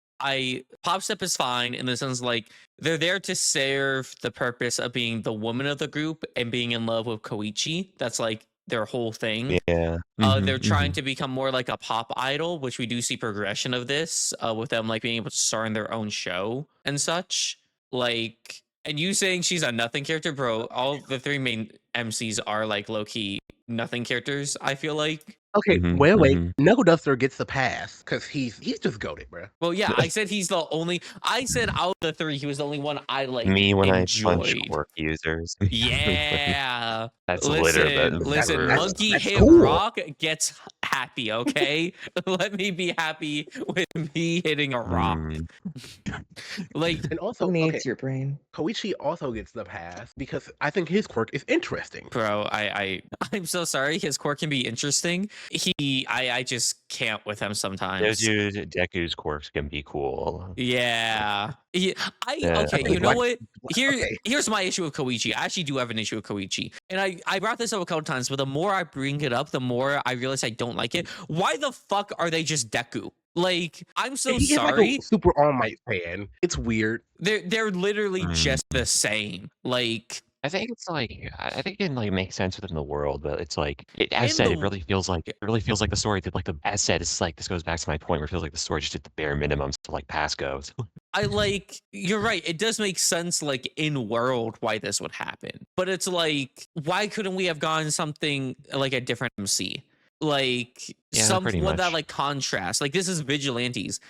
Pop Step is fine in the sense like they're there to serve the purpose of being the woman of the group and being in love with Koichi. That's like their whole thing. Yeah. They're trying to become more like a pop idol, which we do see progression of this with them like being able to star in their own show and such. Like, and you saying she's a nothing character, bro. All the 3 main MCs are like low key nothing characters, I feel like. Okay, Mhm, wait. mhm. Knuckle Duster gets the pass because he's just goated, bro. Well, yeah, I said he's the only. I said out of the 3, he was the only one I like. Me when I punch enjoyed. quirk users. Yeah. That's listen, literally Monkey that's Hit cool. Rock gets happy, okay? Let me be happy with me hitting a rock. Like, And also, Who needs okay, your brain? Koichi also gets the pass because I think his quirk is interesting. bro, I'm so sorry. His quirk can be interesting. I just can't with him sometimes. Dude, Deku's quirks can be cool. Yeah. Yeah. Okay, you know what? Okay. Here's my issue with Koichi. I actually do have an issue with Koichi. And I brought this up a couple times, but the more I bring it up, the more I realize I don't like it. Why the fuck are they just Deku? Like, I'm so He is sorry. like a super All Might fan. It's weird. They're literally just the same. Like, I think it's like I think it can like make sense within the world, but it's like as In said, the- it really feels like the story did like as said, it's like this goes back to my point where it feels like the story just did the bare minimum to like pass goes. you're right. It does make sense, like, in world why this would happen. But it's like, why couldn't we have gotten something like a different MC? Like, Yeah, pretty one that much. like contrast. Like, this is Vigilantes.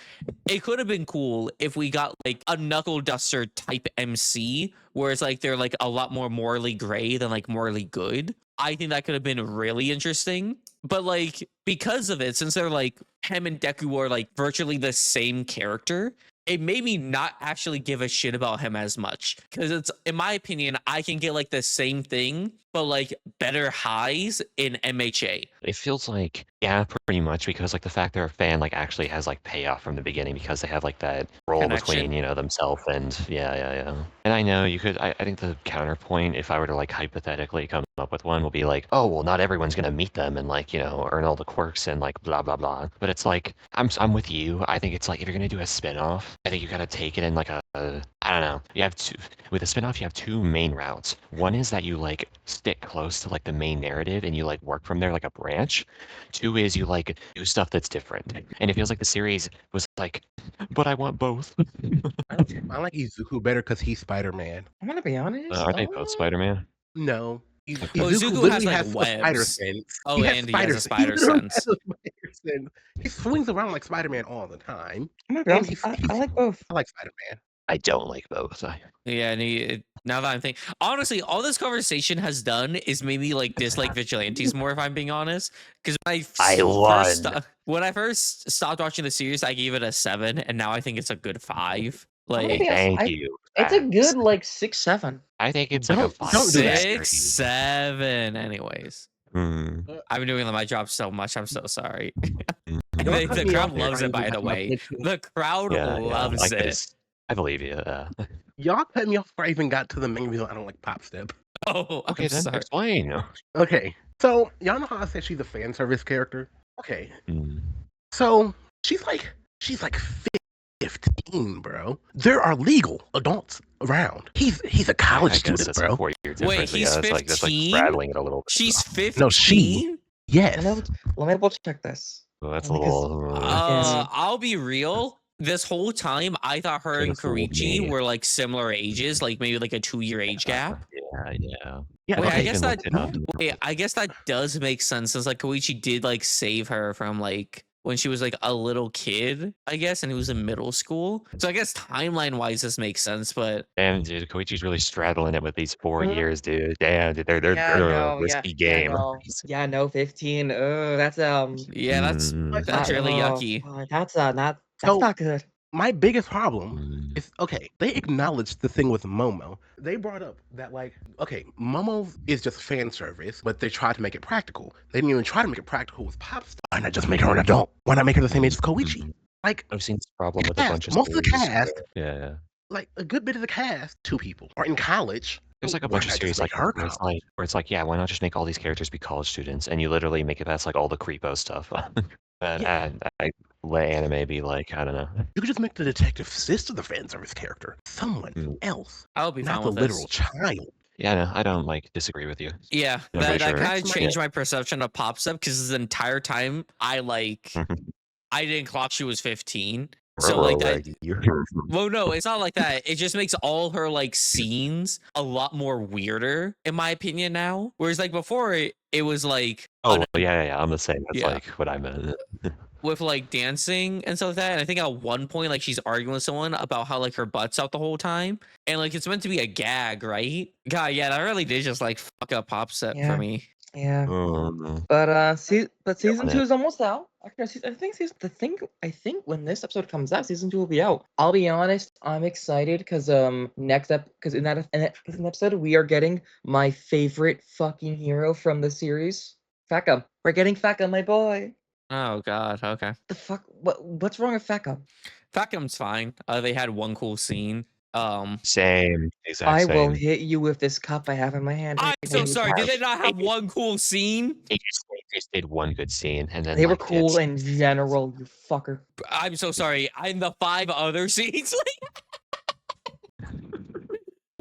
It could have been cool if we got like a Knuckle Duster type MC where it's like they're like a lot more morally gray than like morally good. I think that could have been really interesting. But like, because of it, since they're like him and Deku are like virtually the same character, it made me not actually give a shit about him as much. Because it's, in my opinion, I can get like the same thing, but like better highs in MHA. It feels like, yeah, pretty much, because like the fact they're a fan like actually has like payoff from the beginning because they have like that role Connection. between themselves and yeah. And I know you could. I think the counterpoint, if I were to like hypothetically come up with one, will be like, oh well, not everyone's gonna meet them and like earn all the quirks and like blah blah blah. But it's like I'm with you. I think it's like if you're gonna do a spin-off, I think you gotta take it in like a I don't know. You have two with a spin-off. You have two main routes. One is that you like stick close to like the main narrative and you like work from there like a branch. Two is you like do stuff that's different. And it feels like the series was like, but I want both. I like Izuku better because he's Spider-Man. I'm gonna be honest. Are they both Spider-Man? No. Well, Izuku Izuku literally has, like, has a spider webs. sense. Oh, and he has a spider literally sense. has a spider sense. He swings around like Spider-Man all the time. I'm gonna be And honest. I like both. I like Spider-Man. I don't like both. Yeah, and now that I'm thinking, honestly, all this conversation has done is made me like dislike Vigilantes more, if I'm being honest. Because when I first stopped watching the series, I gave it a 7, and now I think it's a good 5. Like, Thank you. It's a good like 6, 7. I think it's like a Don't 5. do that. 6, 7. Anyways, Hmm. I've been doing my job so much. I'm so sorry. Mhm. Don't cut The me crowd off there, loves it, by Ryan, the I'm way. mentioning- The crowd loves like it. this. I believe you. Y'all cut me off before I even got to the main reason I don't like Pop Step. Oh, Okay, I'm then sorry. explain. Okay, so y'all know how I said she's a fan service character? Okay, Hmm. so she's like 15, bro. There are legal adults around. He's a college I guess student, that's bro. a 4-year difference. Wait, but he's yeah, that's like 15? straddling it a little bit. She's 15? No, she. Yes. Let me double check this. Well, that's a because- little. I'll be real. This whole time, I thought her and Could've fooled Koichi me. were like similar ages, like maybe like a 2-year age gap. Yeah. Yeah, Wait, okay. I guess even that looked it up. I guess that does make sense, since like Koichi did like save her from like when she was like a little kid, I guess, and he was in middle school. So I guess timeline wise this makes sense, but Damn, dude, Koichi's really straddling it with these 4 Mhm. years, dude. Damn, dude, they're a risky game. Yeah, no, 15. That's yeah, that's Mm, that's really yucky. That's not So- not good. My biggest problem mm. is, okay, they acknowledged the thing with Momo. They brought up that, like, okay, Momo is just fan service, but they tried to make it practical. They didn't even try to make it practical with Pop Star. Why not just make her an adult? Why not make her the same age as Koichi? Mhm. Like, I've seen this problem with a cast, bunch of most of the series. cast, Yeah. like, a good bit of the cast, 2 people, are in college. There's So like a why bunch of not just series make like her where it's college? like, yeah, why not just make all these characters be college students and you literally make it past like all the creepo stuff. and I let anime be like, I don't know. You could just make the detective sister the fan service character. Someone Mm. else. I'll be Not fine the with literal this. child. Yeah, no, I don't like disagree with you. Yeah, I'm that pretty sure. kind of That's changed my perception of Pop Step, because the entire time I didn't clock she was 15. So like that. Well, no, it's not like that. It just makes all her like scenes a lot more weirder, in my opinion, now. Whereas like before, it was like Oh yeah, I'm the same. That's Yeah. like what I meant. with like dancing and stuff like that. And I think at one point, like she's arguing with someone about how like her butt's out the whole time, and like it's meant to be a gag, right? God, yeah, that really did just like fuck up Pop Step Yeah. for me. Yeah. Oh, no. But season on 2 it. is almost out. Actually, I think when this episode comes out, season 2 will be out. I'll be honest, I'm excited because in that episode we are getting my favorite fucking hero from the series, Feka. We're getting Feka, my boy. Oh God, okay. The fuck? What's wrong with Feka? Fakum's fine. They had one cool scene. Same, exact I same. will hit you with this cup I have in my hand. I'm right so now. sorry. Did they not have one cool scene? They just did one good scene, and then They were like, cool it's- in general, you fucker. I'm so sorry. I'm the 5 other scenes.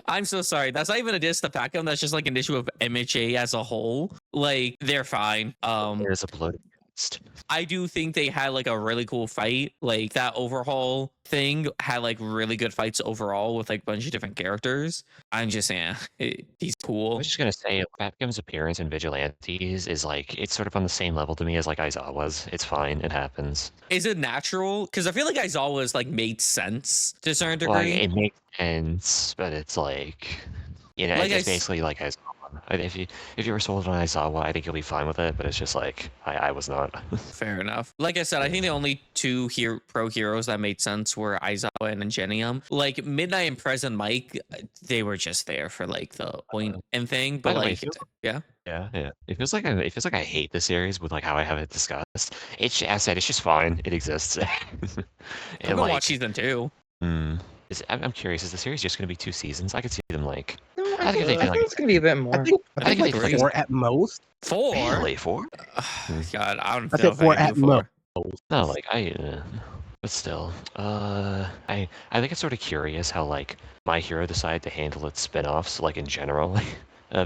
I'm so sorry. That's not even a diss to Fakum. That's just like an issue of MHA as a whole. Like they're fine. There's a bloated beast. I do think they had like a really cool fight. Like that overhaul thing had like really good fights overall with like a bunch of different characters. I'm just saying, he's I cool. was just gonna say, Batgum's appearance in Vigilantes is like it's sort of on the same level to me as like Aizawa's. It's fine, it happens. Is it natural? Because I feel like Aizawa's like made sense to a certain degree. Like it makes sense, but it's like You know, Like it's basically like Aizawa. If you were sold on Aizawa, I think you'll be fine with it. But it's just like I was not. fair enough. Like I said, I think the only two pro heroes that made sense were Aizawa and Ingenium. Like Midnight and Present Mike, they were just there for like the point and thing. By But the way, like, yeah. yeah. It feels like I hate the series with like how I have it discussed. It's as I said, it's just fine. It exists. I'm And gonna like, watch season 2. I'm curious. Is the series just going to be 2 seasons? I could see them like. No, I think if they I do think like it's gonna be a bit I more. think I I think think like three. 4 at most. 4. really 4. God, I don't I know said if 4 I can at do 4. most. No, like but still, I think it's sort of curious how like My Hero decided to handle its spin-offs like in general,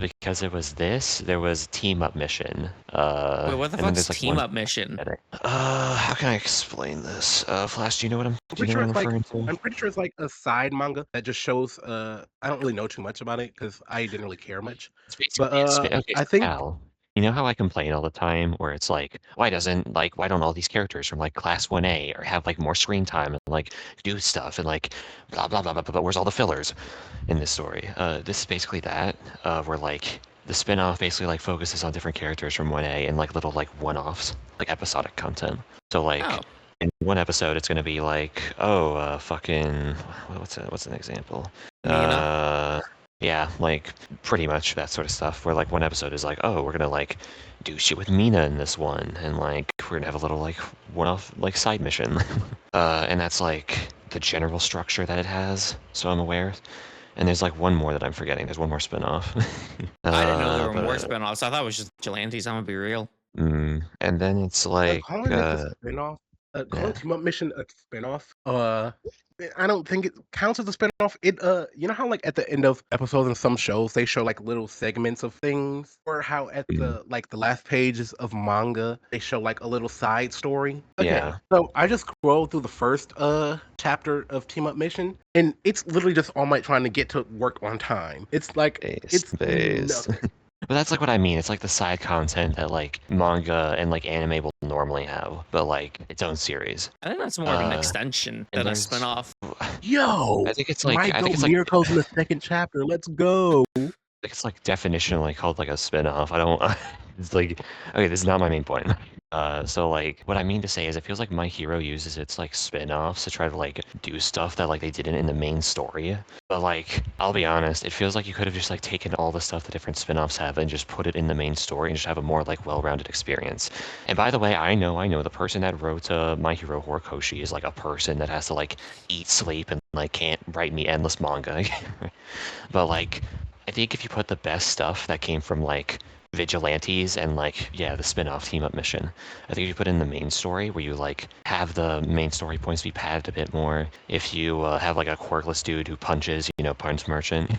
because it was there was Team Up Mission, Wait, what the and then fuck's there's like team one. up mission? How can I explain this? Flash, do you know what I'm do you pretty know sure what I'm it's like referring to? I'm pretty sure it's like a side manga that just shows. I don't really know too much about it because I didn't really care much. It's basically But a spin. Okay, I so think Cal, you know how I complain all the time, where it's like, why don't all these characters from like Class 1A or have like more screen time and like do stuff and like blah blah blah blah blah. But where's all the fillers in this story? This is basically that, where like the spin-off basically like focuses on different characters from 1A and like little like one-offs, like episodic content. So like Oh, in one episode, it's gonna be like, oh, fucking, what's an example? Mina. Yeah, like pretty much that sort of stuff. Where like one episode is like, oh, we're gonna like do shit with Mina in this one, and like we're gonna have a little like one-off like side mission, and that's like the general structure that it has. So I'm aware. And there's like one more that I'm forgetting. There's one more spin-off. I didn't know there were But more spinoffs. I thought it was just Vigilantes. I'm gonna be real. and then it's like calling this a spinoff, calling yeah. Team Up Mission a spinoff, I don't think it counts as a spinoff. It you know how like at the end of episodes in some shows they show like little segments of things, or how at Mm, the last pages of manga they show like a little side story. Okay, yeah. so I just scrolled through the first chapter of Team Up Mission, and it's literally just All Might trying to get to work on time. It's like it's Based. nothing. But that's like what I mean. It's like the side content that like manga and like anime will normally have, but like its own series. I think that's more of an Uh, extension and than a there's- spinoff. Yo, I think it's like Might I go think it's like Miracle's in the second chapter. Let's go. it's like definitionally called like a spin-off. I don't it's like okay, this is not my main point. So like what I mean to say is it feels like My Hero uses its like spin-offs to try to like do stuff that like they didn't in the main story. But like I'll be honest, it feels like you could have just like taken all the stuff the different spin-offs have and just put it in the main story and just have a more like well-rounded experience. And by the way, I know the person that wrote My Hero Horikoshi is like a person that has to like eat, sleep, and like can't write me endless manga. But like I think if you put the best stuff that came from like Vigilantes and like yeah the spin-off Team Up Mission, I think if you put in the main story where you like have the main story points be padded a bit more, if you have like a quirkless dude who punches, punch merchant,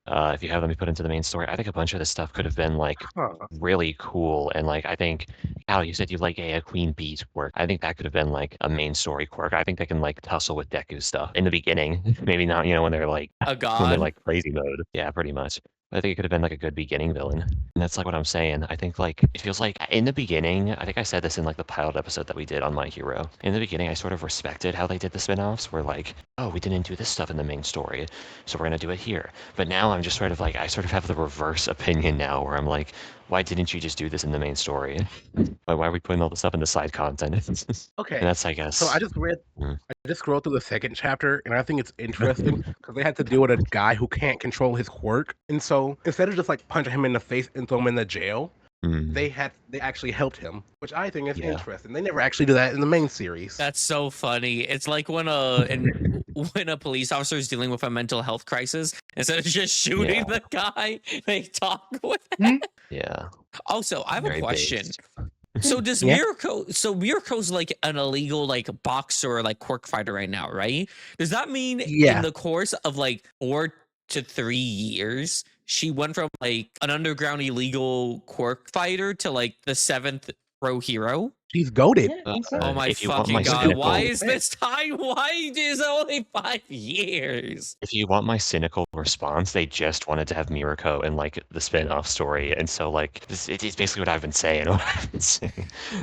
if you have them be put into the main story, I think a bunch of this stuff could have been like Huh. really cool. And like I think Al, you said you like a Queen Bee's quirk. I think that could have been like a main story quirk. I think they can like tussle with Deku stuff in the beginning. Maybe not, when they're like A when they're god. like crazy mode. Yeah, pretty much. I think it could have been like a good beginning villain. And that's like what I'm saying. I think like it feels like in the beginning, I think I said this in like the pilot episode that we did on My Hero. In the beginning, I sort of respected how they did the spin-offs where like, oh, we didn't do this stuff in the main story, so we're gonna do it here. But now I'm just sort of like I sort of have the reverse opinion now where I'm like, why didn't you just do this in the main story? Why are we putting all this stuff in the side content? And Okay. that's I guess. So I just Mm. scrolled through the second chapter, and I think it's interesting because they had to deal with a guy who can't control his quirk, and so instead of just like punching him in the face and throw him in the jail, Mm. they actually helped him, which I think is Yeah. interesting. They never actually do that in the main series. That's so funny. It's like when a police officer is dealing with a mental health crisis, instead of just shooting the guy, they talk with him. Yeah. Also, I have a Very question. based. So does Yeah. Mirko's like an illegal like boxer or like quirk fighter right now, right? Does that mean Yeah. in the course of like 4 to 3 years, she went from like an underground illegal quirk fighter to like the 7th pro hero. She's goaded. Yeah, I think so. Oh my if you want fucking my god! cynical, Why is this time? Why is it only 5 years? if you want my cynical response, they just wanted to have Mirako and like the spin-off story, and so like it's basically what I've been saying. What I've been saying.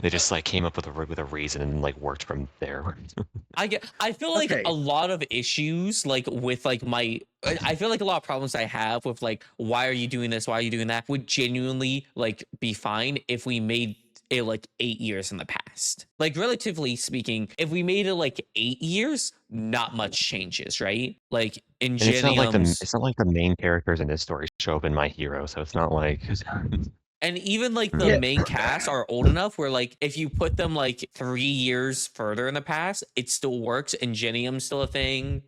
They just like came up with a reason and like worked from there. I feel like Okay. a lot of issues like with like I feel like a lot of problems I have with like why are you doing this, why are you doing that would genuinely like be fine if we made it like 8 years in the past. Like relatively speaking, if we made it like 8 years, not much changes, right? Like And it's not like Ingenium's it's not like the main characters in this story show up in My Hero, so it's not like and even like the Yeah. main cast are old enough where like if you put them like 3 years further in the past, it still works. Ingenium's still a thing.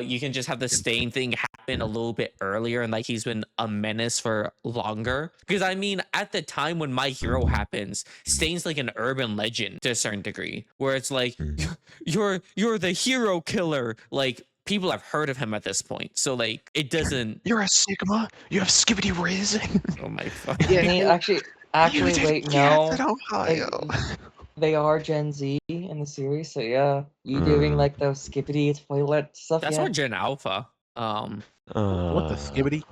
You can just have the Stain thing happen a little bit earlier and like he's been a menace for longer. Because I mean, at the time when My Hero happens, Stain's like an urban legend to a certain degree, where it's like you're the hero killer. Like people have heard of him at this point, so like it doesn't. you're a Sigma, you have Skibbity Riz. Oh my fuck. Yeah, I mean, actually, wait, no. Ohio. They are Gen Z in the series, so yeah. You doing like those skippity toilet stuff, That's yeah. what Gen Alpha. What the skibbity?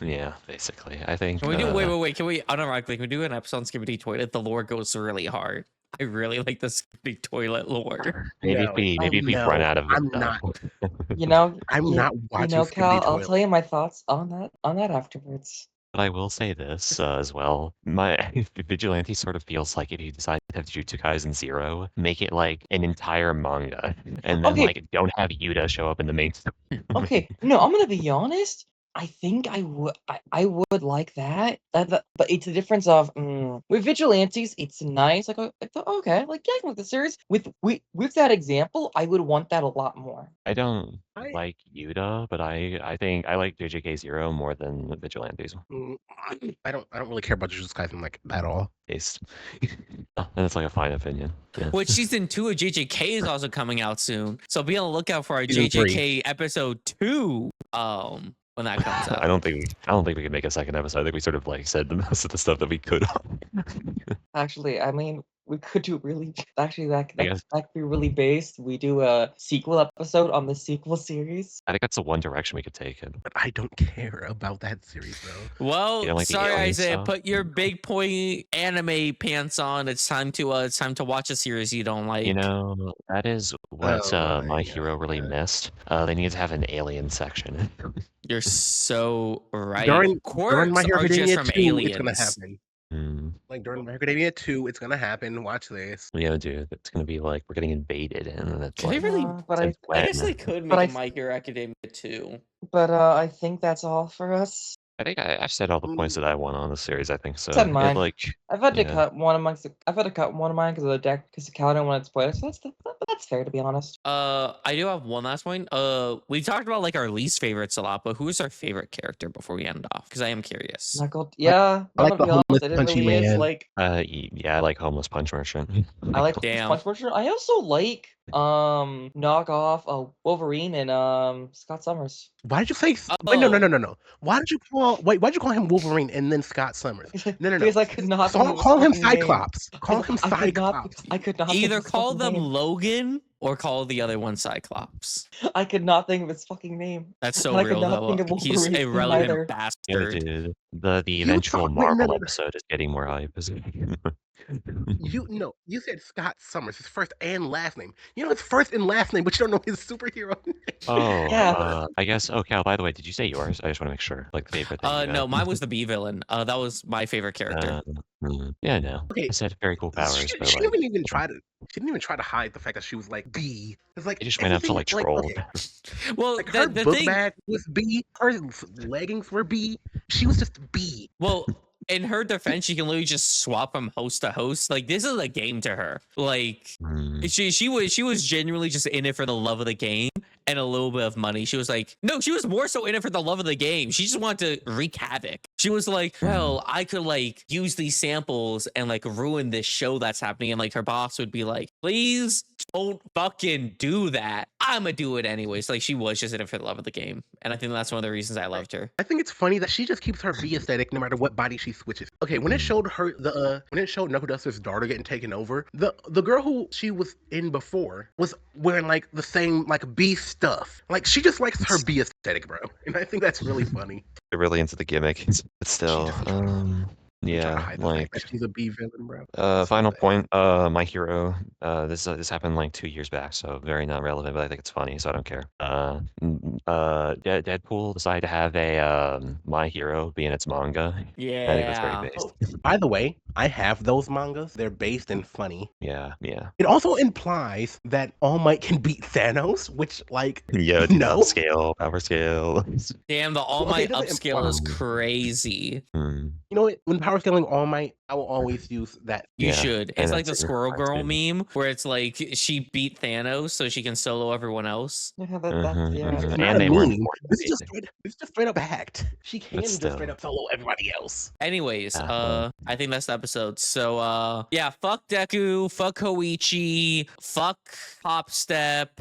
Yeah, basically. I think. Can we do wait? Can we unironically can we do an episode on Skibbity Toilet? The lore goes really hard. I really like the Skibbity Toilet lore. Maybe No. if we No, run out of it. I'm though. not. You know, I'm you, not you watching know, Skibbity Cal, I'll Toilet. tell you my thoughts on that afterwards. But I will say this as well. My Vigilante sort of feels like if you decide to have Jujutsu Kaisen 0, make it like an entire manga, and then Okay. like don't have Yuta show up in the main story. Okay, no, I'm gonna be honest. I think I would like that. But it's the difference of with Vigilantes, it's nice. Like okay, like yeah, I can like the series. With that example, I would want that a lot more. I don't I- like Yuta, but I think I like JJK 0 more than Vigilantes. I don't really care about Jujutsu Kaisen like at all. Taste. And it's like a fine opinion. Yeah. Which season 2 of JJK is also coming out soon, so be on the lookout for our Season JJK episode 2. When that comes out. I don't think we can make a second episode. I think we sort of like said the most of the stuff that we could. Actually, I mean, we could do really. Actually, I guess. that could be really based. We do a sequel episode on the sequel series. I think that's the one direction we could take it. But I don't care about that series though. Well, You don't like the sorry, alien Isiah. stuff? Put your big point anime pants on. It's time to watch a series you don't like. You know, that is what Oh My my Hero really God. missed. They need to have an alien section. You're so right. During Quirks My Hero are just Academia from 2, aliens. it's gonna happen. Like during My Hero Academia 2, it's gonna happen. Watch this. Yeah, dude, it's gonna be like we're getting invaded, and it's Can they like, really? But since I guess when? they could But make I- a My Hero Academia 2. I think that's all for us. I think I've said all the points that I want on the series. I think so. Said It, mine. like, I've had to Yeah. cut one of mine because of the deck because the Cal didn't want to spoil it. So that's fair to be honest. I do have one last point. We talked about like our least favorites a lot, but who is our favorite character before we end off? Because I am curious. Knuckled. Yeah, I like I'm gonna the be honest. homeless It punchy really is man. like yeah, I like Homeless Punch Merchant. I like Damn. Punch Merchant. I also like knockoff Wolverine and Scott Summers. Why did you say? Wait, no. Oh. Why'd you call him Wolverine and then Scott Summers? No. Because I could not think of his Call him fucking name. Cyclops. Call him I could not- Cyclops. I could not think Either of his call fucking them name. Logan or call the other one Cyclops. I could not think of his fucking name. That's so And I could real not though. think of He's Wolverine's a name relevant either. Yeah, bastard. dude. The eventual wait, no, Marvel no. episode is getting more hype, isn't it? You said Scott Summers, his first and last name. You know his first and last name, but you don't know his superhero name. Oh, Yeah. I guess. Oh, Cal. By the way, did you say yours? I just want to make sure. Like favorite. That you No, had. mine was the B villain. That was my favorite character. Yeah, no. Okay. I said very cool powers, She but didn't like, even try to. She didn't even try to hide the fact that she was like B. It's like it just went up to like everything- troll. okay, Well, like her the book thing. bag was B. Her leggings were B. She was just B. Well, in her defense, she can literally just swap from host to host. Like this is a game to her. Like Mm. she was genuinely just in it for the love of the game, and a little bit of money. She was like, no, she was more so in it for the love of the game. She just wanted to wreak havoc. She was like, well, I could like use these samples and like ruin this show that's happening. And like her boss would be like, please don't fucking do that. I'm gonna do it anyways. Like she was just in it for the love of the game. And I think that's one of the reasons I loved her. I think it's funny that she just keeps her B aesthetic no matter what body she switches. Okay, when it showed her when it showed Knuckle Duster's daughter getting taken over, the girl who she was in before was wearing like the same like B stuff. Like she just likes her B aesthetic, bro. And I think that's really funny. They're really into the gimmick, but still, She just trying to yeah, hide the like. fact that she's a B villain, bro. Final point, My Hero. This happened like 2 years back, so very not relevant, but I think it's funny, so I don't care. Deadpool decided to have a My Hero be in its manga. I think that's very Yeah. based. By the way, I have those mangas. They're based and funny. Yeah. It also implies that All Might can beat Thanos, which like Yeah, no. power scale. Damn, the All Okay, Might it doesn't upscale is imply- crazy. Hmm. You know what? When power scaling All Might, I will always use that. You Yeah, should. and It's like the that's Squirrel Girl cartoon. meme where it's like she beat Thanos so she can solo everyone else. Yeah, that's yeah. It's And not a they were meme. important. This is just straight up a hack. She can just still. straight up solo everybody else. Anyways, Well. I think that's the episode. So yeah, fuck Deku, fuck Koichi, fuck Hop Step.